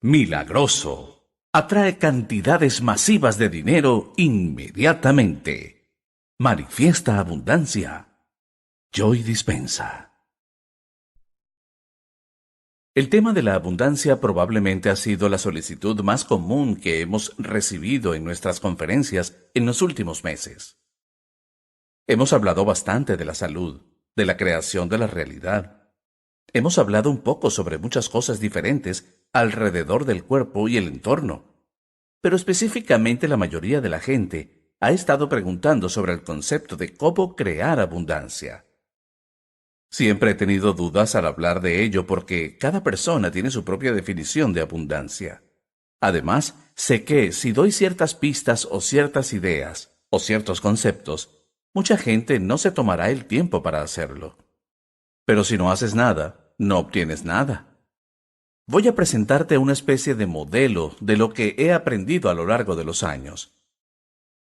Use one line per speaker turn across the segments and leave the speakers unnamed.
milagroso. Atrae cantidades masivas de dinero inmediatamente. Manifiesta abundancia. Joy Dispensa. El tema de la abundancia probablemente ha sido la solicitud más común que hemos recibido en nuestras conferencias en los últimos meses. Hemos hablado bastante de la salud, de la creación de la realidad. Hemos hablado un poco sobre muchas cosas diferentes alrededor del cuerpo y el entorno, pero específicamente la mayoría de la gente ha estado preguntando sobre el concepto de cómo crear abundancia. Siempre he tenido dudas al hablar de ello porque cada persona tiene su propia definición de abundancia. Además, sé que si doy ciertas pistas o ciertas ideas o ciertos conceptos, mucha gente no se tomará el tiempo para hacerlo. Pero si no haces nada, no obtienes nada. Voy a presentarte una especie de modelo de lo que he aprendido a lo largo de los años.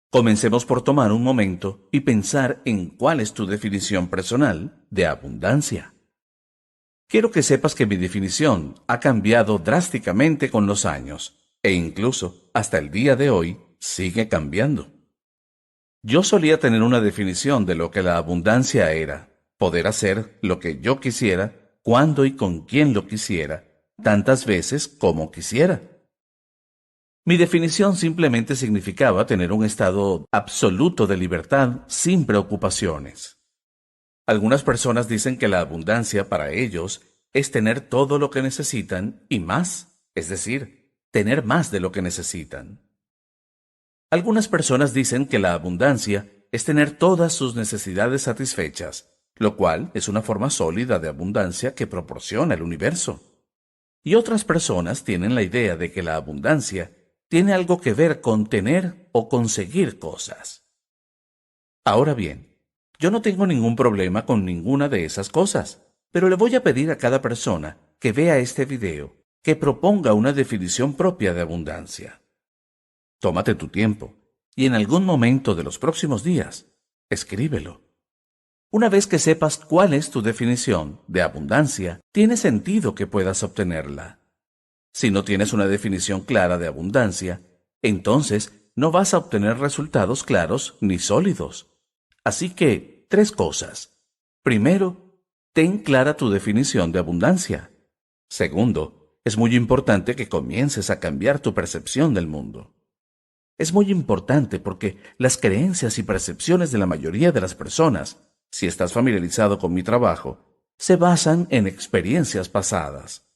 Comencemos por tomar un momento y pensar en cuál es tu definición personal de abundancia. Quiero que sepas que mi definición ha cambiado drásticamente con los años, e incluso hasta el día de hoy sigue cambiando. Yo solía tener una definición de lo que la abundancia era: poder hacer lo que yo quisiera, cuando y con quien lo quisiera, tantas veces como quisiera. Mi definición simplemente significaba tener un estado absoluto de libertad sin preocupaciones. Algunas personas dicen que la abundancia para ellos es tener todo lo que necesitan y más, es decir, tener más de lo que necesitan. Algunas personas dicen que la abundancia es tener todas sus necesidades satisfechas, lo cual es una forma sólida de abundancia que proporciona el universo. Y otras personas tienen la idea de que la abundancia tiene algo que ver con tener o conseguir cosas. Ahora bien, yo no tengo ningún problema con ninguna de esas cosas, pero le voy a pedir a cada persona que vea este video que proponga una definición propia de abundancia. Tómate tu tiempo y en algún momento de los próximos días, escríbelo. Una vez que sepas cuál es tu definición de abundancia, tiene sentido que puedas obtenerla. Si no tienes una definición clara de abundancia, entonces no vas a obtener resultados claros ni sólidos. Así que, 3 cosas. Primero, ten clara tu definición de abundancia. Segundo, es muy importante que comiences a cambiar tu percepción del mundo. Es muy importante porque las creencias y percepciones de la mayoría de las personas, si estás familiarizado con mi trabajo, se basan en experiencias pasadas.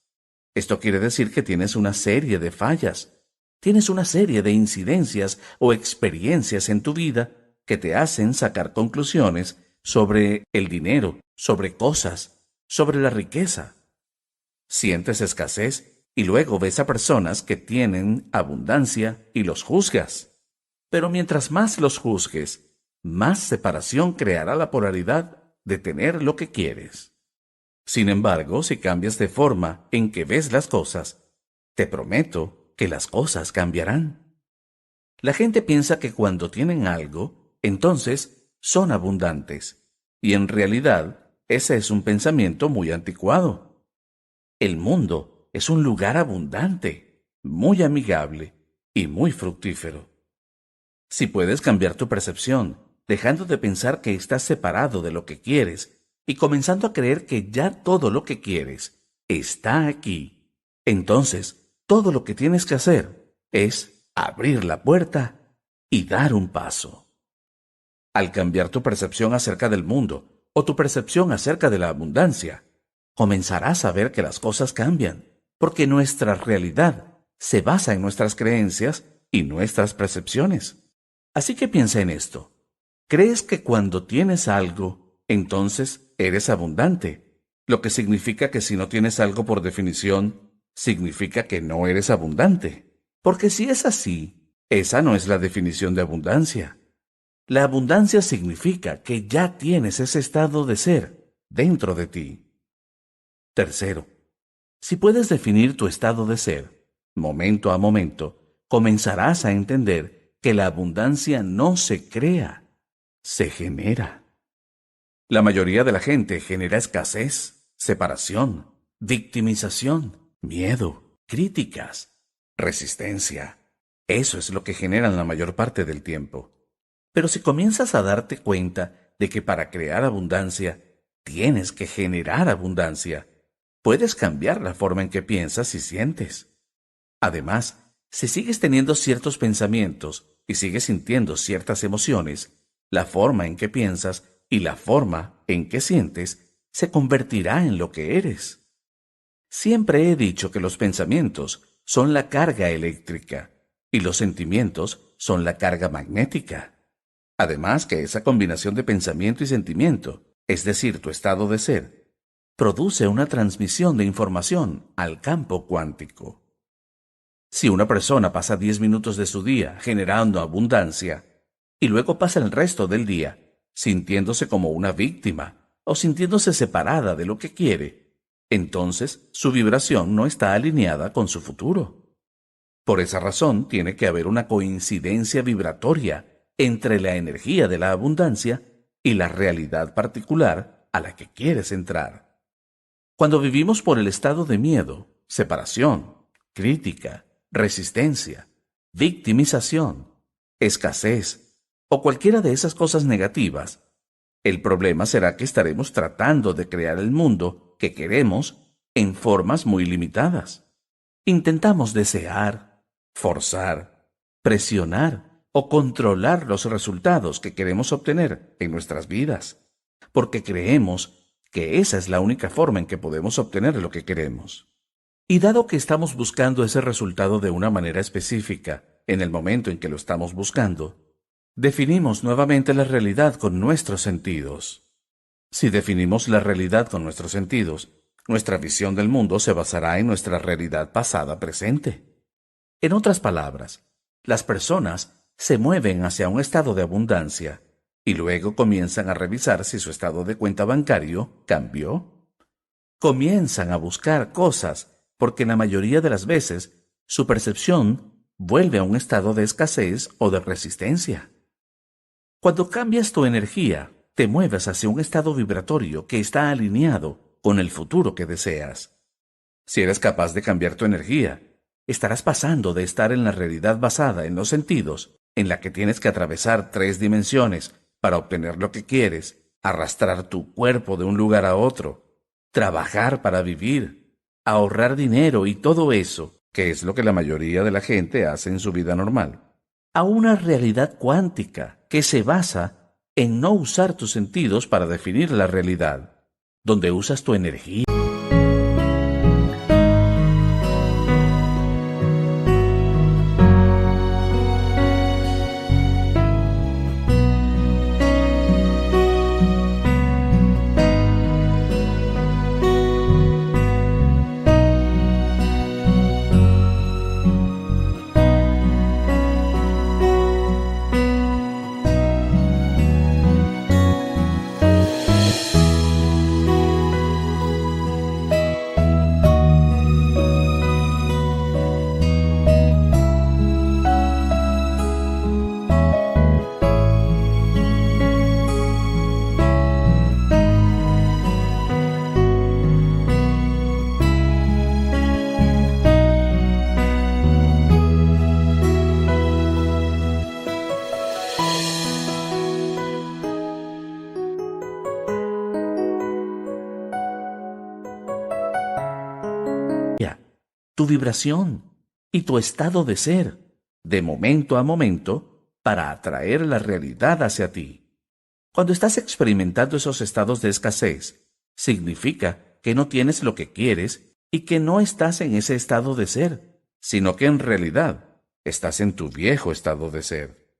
Esto quiere decir que tienes una serie de fallas, tienes una serie de incidencias o experiencias en tu vida que te hacen sacar conclusiones sobre el dinero, sobre cosas, sobre la riqueza. Sientes escasez y luego ves a personas que tienen abundancia y los juzgas. Pero mientras más los juzgues, más separación creará la polaridad de tener lo que quieres. Sin embargo, si cambias de forma en que ves las cosas, te prometo que las cosas cambiarán. La gente piensa que cuando tienen algo, entonces son abundantes, y en realidad ese es un pensamiento muy anticuado. El mundo es un lugar abundante, muy amigable y muy fructífero. Si puedes cambiar tu percepción, dejando de pensar que estás separado de lo que quieres, y comenzando a creer que ya todo lo que quieres está aquí, entonces todo lo que tienes que hacer es abrir la puerta y dar un paso. Al cambiar tu percepción acerca del mundo o tu percepción acerca de la abundancia, comenzarás a ver que las cosas cambian, porque nuestra realidad se basa en nuestras creencias y nuestras percepciones. Así que piensa en esto. ¿Crees que cuando tienes algo, entonces eres abundante? Lo que significa que si no tienes algo por definición, significa que no eres abundante. Porque si es así, esa no es la definición de abundancia. La abundancia significa que ya tienes ese estado de ser dentro de ti. Tercero, si puedes definir tu estado de ser, momento a momento, comenzarás a entender que la abundancia no se crea, se genera. La mayoría de la gente genera escasez, separación, victimización, miedo, críticas, resistencia. Eso es lo que generan la mayor parte del tiempo. Pero si comienzas a darte cuenta de que para crear abundancia tienes que generar abundancia, puedes cambiar la forma en que piensas y sientes. Además, si sigues teniendo ciertos pensamientos y sigues sintiendo ciertas emociones, la forma en que piensas y la forma en que sientes se convertirá en lo que eres. Siempre he dicho que los pensamientos son la carga eléctrica y los sentimientos son la carga magnética. Además que esa combinación de pensamiento y sentimiento, es decir, tu estado de ser, produce una transmisión de información al campo cuántico. Si una persona pasa 10 minutos de su día generando abundancia y luego pasa el resto del día sintiéndose como una víctima o sintiéndose separada de lo que quiere, entonces su vibración no está alineada con su futuro. Por esa razón tiene que haber una coincidencia vibratoria entre la energía de la abundancia y la realidad particular a la que quieres entrar. Cuando vivimos por el estado de miedo, separación, crítica, resistencia, victimización, escasez o cualquiera de esas cosas negativas, el problema será que estaremos tratando de crear el mundo que queremos en formas muy limitadas. Intentamos desear, forzar, presionar o controlar los resultados que queremos obtener en nuestras vidas, porque creemos que esa es la única forma en que podemos obtener lo que queremos. Y dado que estamos buscando ese resultado de una manera específica, en el momento en que lo estamos buscando, definimos nuevamente la realidad con nuestros sentidos. Si definimos la realidad con nuestros sentidos, nuestra visión del mundo se basará en nuestra realidad pasada presente. En otras palabras, las personas se mueven hacia un estado de abundancia y luego comienzan a revisar si su estado de cuenta bancario cambió. Comienzan a buscar cosas porque la mayoría de las veces su percepción vuelve a un estado de escasez o de resistencia. Cuando cambias tu energía, te mueves hacia un estado vibratorio que está alineado con el futuro que deseas. Si eres capaz de cambiar tu energía, estarás pasando de estar en la realidad basada en los sentidos, en la que tienes que atravesar 3 dimensiones para obtener lo que quieres, arrastrar tu cuerpo de un lugar a otro, trabajar para vivir, ahorrar dinero y todo eso, que es lo que la mayoría de la gente hace en su vida normal, a una realidad cuántica que se basa en no usar tus sentidos para definir la realidad, donde usas tu energía. Tu vibración y tu estado de ser, de momento a momento, para atraer la realidad hacia ti. Cuando estás experimentando esos estados de escasez, significa que no tienes lo que quieres y que no estás en ese estado de ser, sino que en realidad estás en tu viejo estado de ser.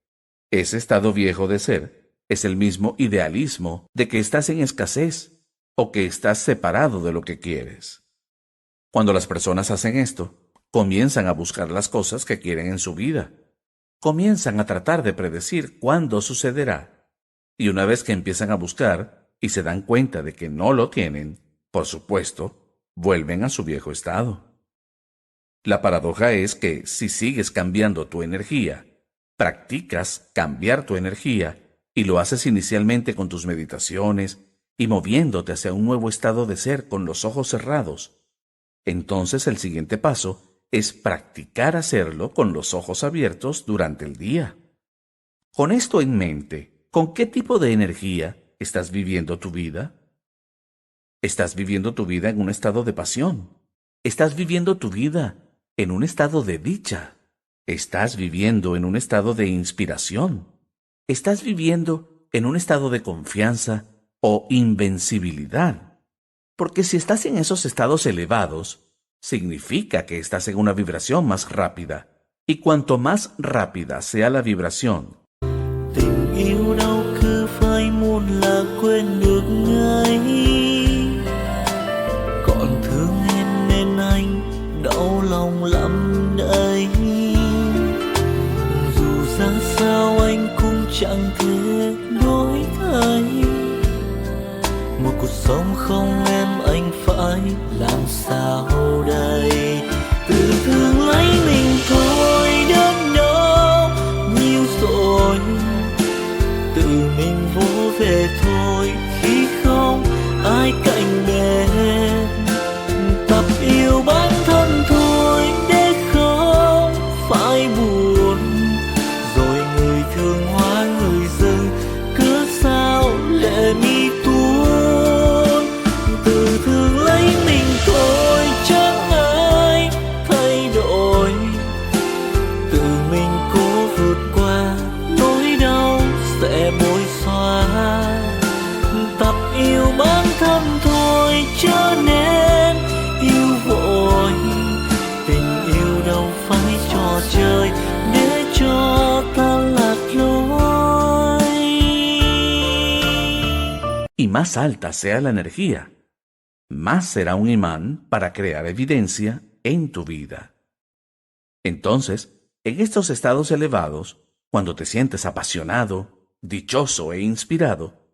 Ese estado viejo de ser es el mismo idealismo de que estás en escasez o que estás separado de lo que quieres. Cuando las personas hacen esto, comienzan a buscar las cosas que quieren en su vida. Comienzan a tratar de predecir cuándo sucederá. Y una vez que empiezan a buscar y se dan cuenta de que no lo tienen, por supuesto, vuelven a su viejo estado. La paradoja es que si sigues cambiando tu energía, practicas cambiar tu energía y lo haces inicialmente con tus meditaciones y moviéndote hacia un nuevo estado de ser con los ojos cerrados, entonces el siguiente paso es practicar hacerlo con los ojos abiertos durante el día. Con esto en mente, ¿con qué tipo de energía estás viviendo tu vida? ¿Estás viviendo tu vida en un estado de pasión? ¿Estás viviendo tu vida en un estado de dicha? ¿Estás viviendo en un estado de inspiración? ¿Estás viviendo en un estado de confianza o invencibilidad? Porque si estás en esos estados elevados, significa que estás en una vibración más rápida. Y cuanto más rápida sea la vibración,
tình yêu đâu cứ phải muốn là quên được ngay, còn thương em nên anh đau lòng lắm đây. Dù ra sao anh cũng chẳng thể đổi thay, một cuộc sống không em anh phải làm sao đây. Tự thương lấy mình thôi đớn đau nhiều rồi, tự mình vỗ về thôi khi không ai cạnh bên. Tập yêu bản thân thôi để không phải buồn, rồi người thương hoa người dưng cứ sao lệ mi tuôn. Tự thương lấy mình thôi chẳng ai thay đổi, tự mình cố vượt qua nỗi đau sẽ bối xóa. Tập yêu bản thân thôi cho nên yêu vội, tình yêu đâu phải trò chơi để cho ta lạc lối.
y más alta sea la energía, más será un imán para crear evidencia en tu vida. Entonces, en estos estados elevados, cuando te sientes apasionado, dichoso e inspirado,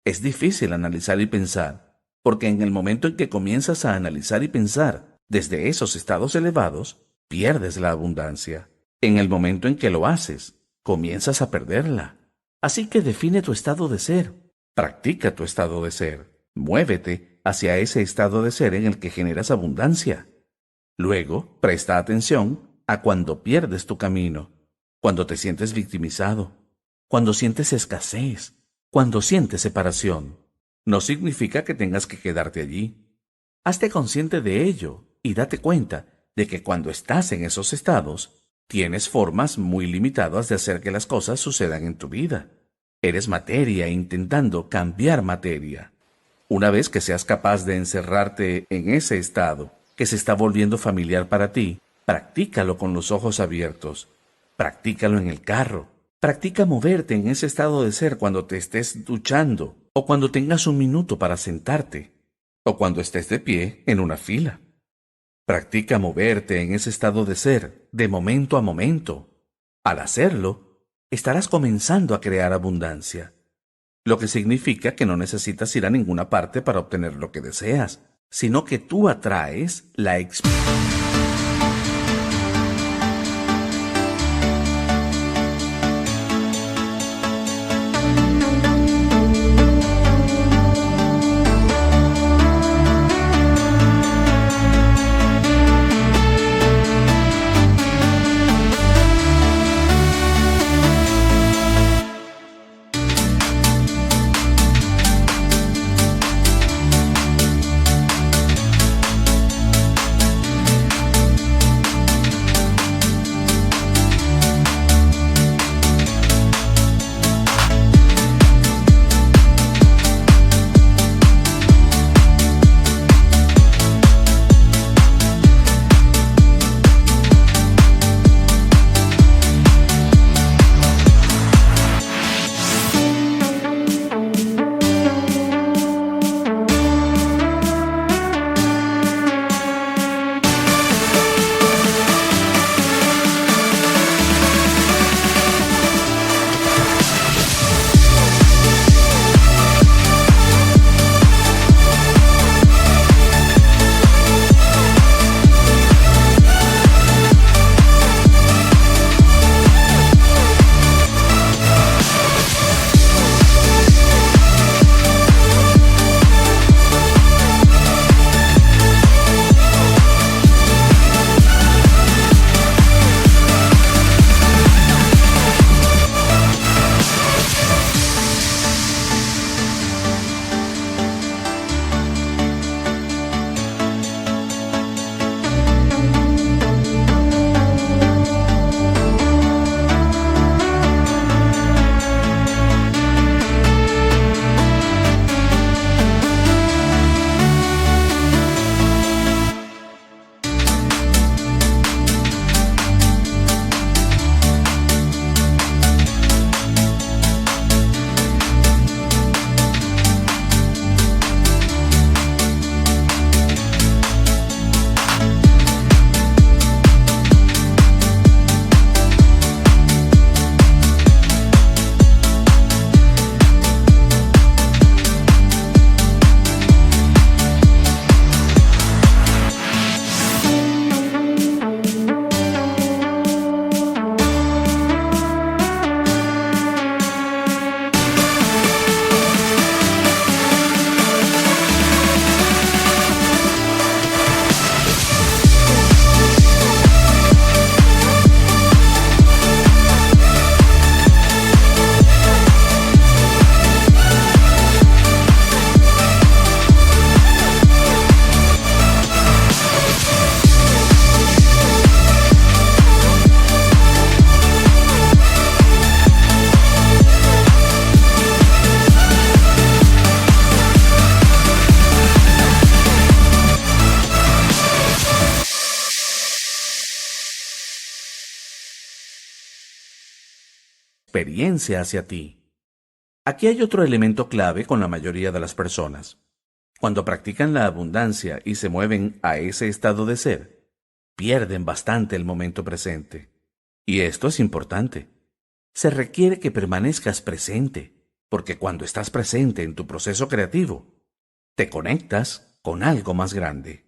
es difícil analizar y pensar, porque en el momento en que comienzas a analizar y pensar desde esos estados elevados, pierdes la abundancia. En el momento en que lo haces, comienzas a perderla. Así que define tu estado de ser, practica tu estado de ser, muévete hacia ese estado de ser en el que generas abundancia. Luego, presta atención a cuando pierdes tu camino, cuando te sientes victimizado, cuando sientes escasez, cuando sientes separación. No significa que tengas que quedarte allí. Hazte consciente de ello y date cuenta de que cuando estás en esos estados, tienes formas muy limitadas de hacer que las cosas sucedan en tu vida. Eres materia intentando cambiar materia. Una vez que seas capaz de encerrarte en ese estado que se está volviendo familiar para ti, practícalo con los ojos abiertos. Practícalo en el carro. Practica moverte en ese estado de ser cuando te estés duchando, o cuando tengas un minuto para sentarte, o cuando estés de pie en una fila. Practica moverte en ese estado de ser, de momento a momento. Al hacerlo, estarás comenzando a crear abundancia, lo que significa que no necesitas ir a ninguna parte para obtener lo que deseas, sino que tú atraes la experiencia. experiencia hacia ti. Aquí hay otro elemento clave con la mayoría de las personas. Cuando practican la abundancia y se mueven a ese estado de ser, pierden bastante el momento presente. Y esto es importante. Se requiere que permanezcas presente, porque cuando estás presente en tu proceso creativo, te conectas con algo más grande.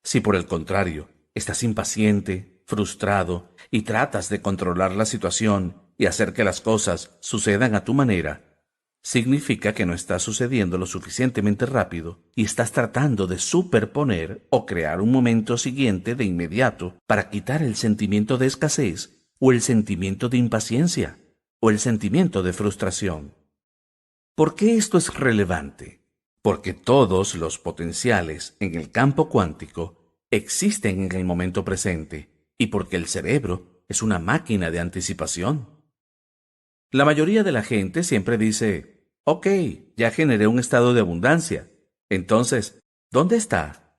Si por el contrario, estás impaciente, frustrado y tratas de controlar la situación y hacer que las cosas sucedan a tu manera, significa que no está sucediendo lo suficientemente rápido y estás tratando de superponer o crear un momento siguiente de inmediato para quitar el sentimiento de escasez o el sentimiento de impaciencia o el sentimiento de frustración. ¿Por qué esto es relevante? Porque todos los potenciales en el campo cuántico existen en el momento presente y porque el cerebro es una máquina de anticipación. La mayoría de la gente siempre dice, ok, ya generé un estado de abundancia. Entonces, ¿dónde está?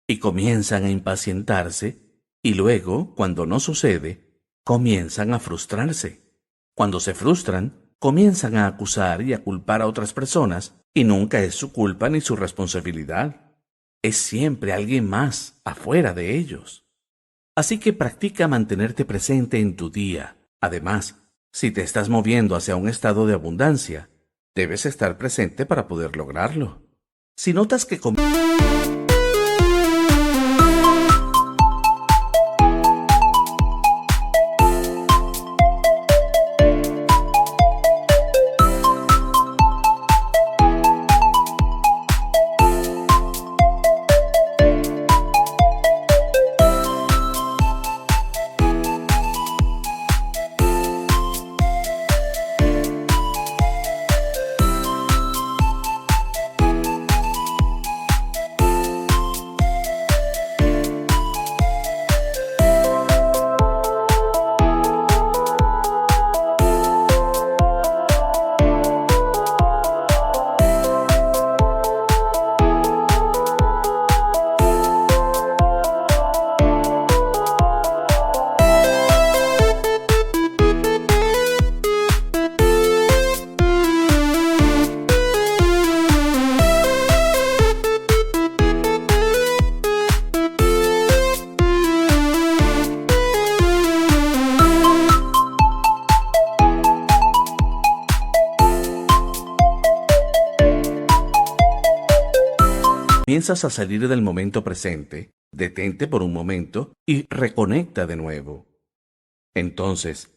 Y comienzan a impacientarse y luego, cuando no sucede, comienzan a frustrarse. Cuando se frustran, comienzan a acusar y a culpar a otras personas y nunca es su culpa ni su responsabilidad. Es siempre alguien más afuera de ellos. Así que practica mantenerte presente en tu día. Además, si te estás moviendo hacia un estado de abundancia, debes estar presente para poder lograrlo. Si notas que comienzas a salir del momento presente, detente por un momento y reconecta de nuevo. Entonces,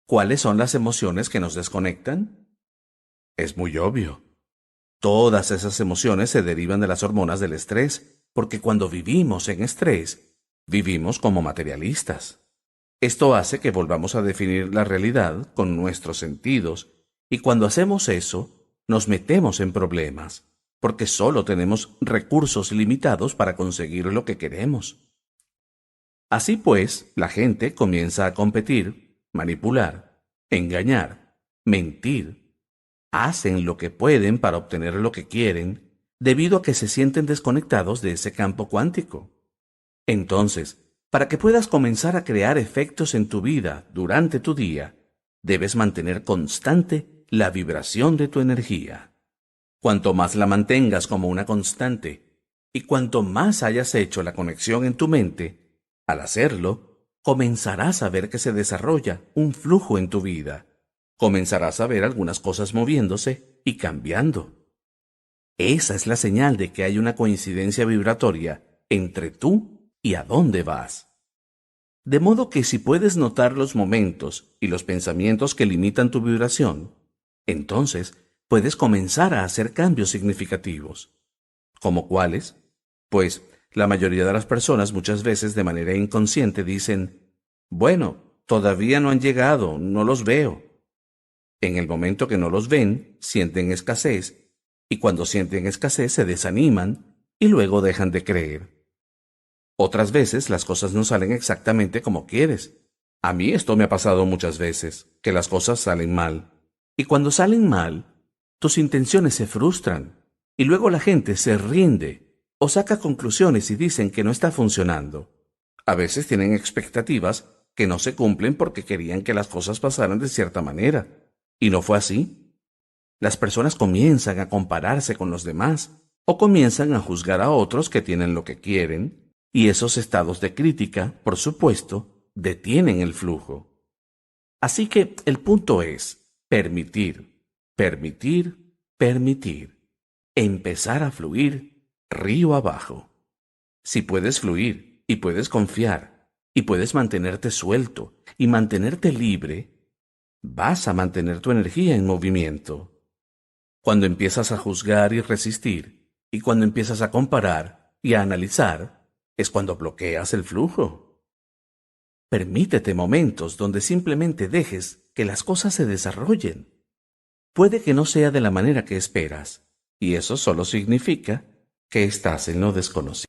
¿cuáles son las emociones que nos desconectan? Es muy obvio. Todas esas emociones se derivan de las hormonas del estrés, porque cuando vivimos en estrés, vivimos como materialistas. Esto hace que volvamos a definir la realidad con nuestros sentidos, y cuando hacemos eso, nos metemos en problemas, porque solo tenemos recursos limitados para conseguir lo que queremos. Así pues, la gente comienza a competir, manipular, engañar, mentir. Hacen lo que pueden para obtener lo que quieren, debido a que se sienten desconectados de ese campo cuántico. Entonces, para que puedas comenzar a crear efectos en tu vida durante tu día, debes mantener constante la vibración de tu energía. Cuanto más la mantengas como una constante, y cuanto más hayas hecho la conexión en tu mente, al hacerlo, comenzarás a ver que se desarrolla un flujo en tu vida. Comenzarás a ver algunas cosas moviéndose y cambiando. Esa es la señal de que hay una coincidencia vibratoria entre tú y a dónde vas. De modo que si puedes notar los momentos y los pensamientos que limitan tu vibración, entonces puedes comenzar a hacer cambios significativos. ¿Cómo cuáles? Pues la mayoría de las personas muchas veces de manera inconsciente dicen, bueno, todavía no han llegado, no los veo. En el momento que no los ven, sienten escasez, y cuando sienten escasez se desaniman y luego dejan de creer. Otras veces las cosas no salen exactamente como quieres. A mí esto me ha pasado muchas veces, que las cosas salen mal. Y cuando salen mal, tus intenciones se frustran, y luego la gente se rinde o saca conclusiones y dicen que no está funcionando. A veces tienen expectativas que no se cumplen porque querían que las cosas pasaran de cierta manera. Y no fue así. Las personas comienzan a compararse con los demás o comienzan a juzgar a otros que tienen lo que quieren, y esos estados de crítica, por supuesto, detienen el flujo. Así que el punto es permitir, permitir, permitir. Empezar a fluir río abajo. Si puedes fluir y puedes confiar y puedes mantenerte suelto y mantenerte libre, vas a mantener tu energía en movimiento. Cuando empiezas a juzgar y resistir, y cuando empiezas a comparar y a analizar, es cuando bloqueas el flujo. Permítete momentos donde simplemente dejes que las cosas se desarrollen. Puede que no sea de la manera que esperas, y eso solo significa que estás en lo desconocido.